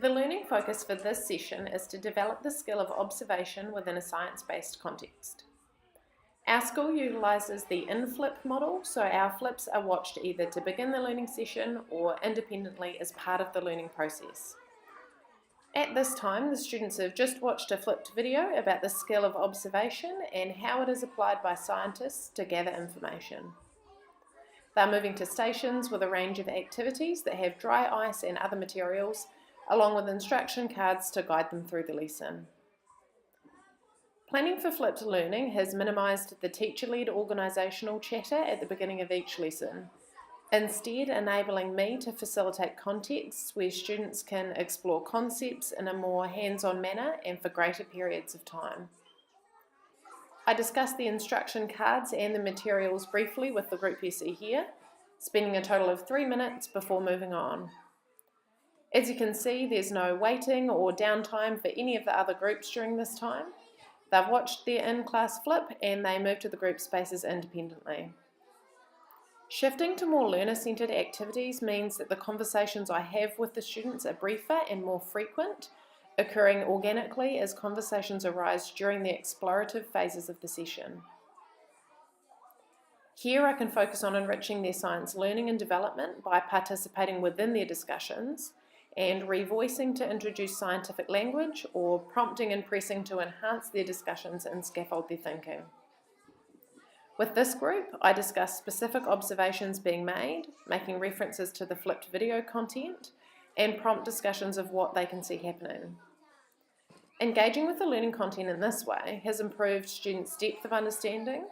The learning focus for this session is to develop the skill of observation within a science-based context. Our school utilises the in-flip model, so our flips are watched either to begin the learning session or independently as part of the learning process. At this time, the students have just watched a flipped video about the skill of observation and how it is applied by scientists to gather information. They're moving to stations with a range of activities that have dry ice and other materials, along with instruction cards to guide them through the lesson. Planning for flipped learning has minimised the teacher-led organisational chatter at the beginning of each lesson, instead enabling me to facilitate contexts where students can explore concepts in a more hands-on manner and for greater periods of time. I discussed the instruction cards and the materials briefly with the group you see here, spending a total of 3 minutes before moving on. As you can see, there's no waiting or downtime for any of the other groups during this time. They've watched their in-class flip and they move to the group spaces independently. Shifting to more learner-centred activities means that the conversations I have with the students are briefer and more frequent, occurring organically as conversations arise during the explorative phases of the session. Here I can focus on enriching their science learning and development by participating within their discussions and revoicing to introduce scientific language or prompting and pressing to enhance their discussions and scaffold their thinking. With this group, I discuss specific observations being made, making references to the flipped video content, and prompt discussions of what they can see happening. Engaging with the learning content in this way has improved students' depth of understanding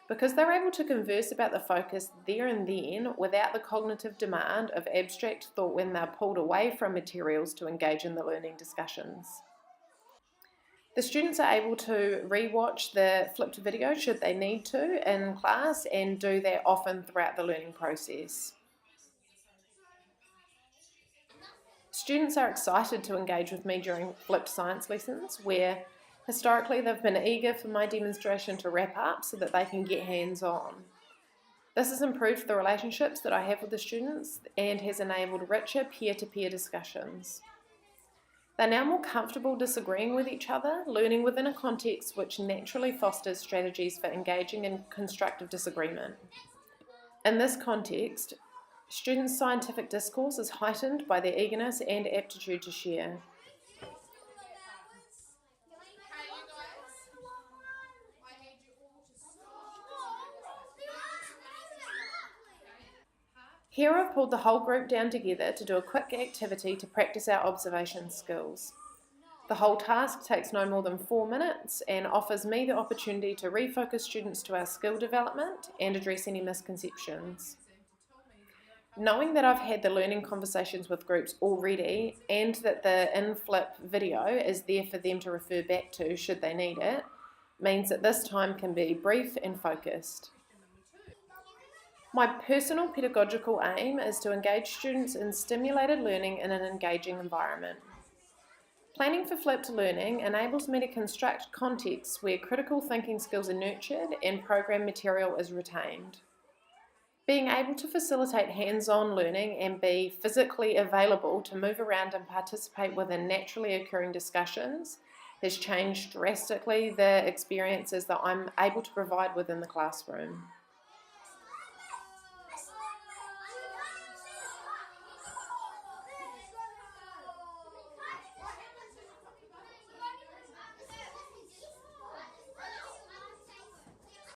because they're able to converse about the focus there and then without the cognitive demand of abstract thought when they're pulled away from materials to engage in the learning discussions. The students are able to re-watch the flipped video should they need to in class and do that often throughout the learning process. Students are excited to engage with me during flipped science lessons where historically they've been eager for my demonstration to wrap up so that they can get hands-on. This has improved the relationships that I have with the students and has enabled richer peer-to-peer discussions. They're now more comfortable disagreeing with each other, learning within a context which naturally fosters strategies for engaging in constructive disagreement. In this context, students' scientific discourse is heightened by their eagerness and aptitude to share. Here I've pulled the whole group down together to do a quick activity to practice our observation skills. The whole task takes no more than 4 minutes and offers me the opportunity to refocus students to our skill development and address any misconceptions. Knowing that I've had the learning conversations with groups already and that the in-flip video is there for them to refer back to should they need it, means that this time can be brief and focused. My personal pedagogical aim is to engage students in stimulated learning in an engaging environment. Planning for flipped learning enables me to construct contexts where critical thinking skills are nurtured and program material is retained. Being able to facilitate hands-on learning and be physically available to move around and participate within naturally occurring discussions has changed drastically the experiences that I'm able to provide within the classroom.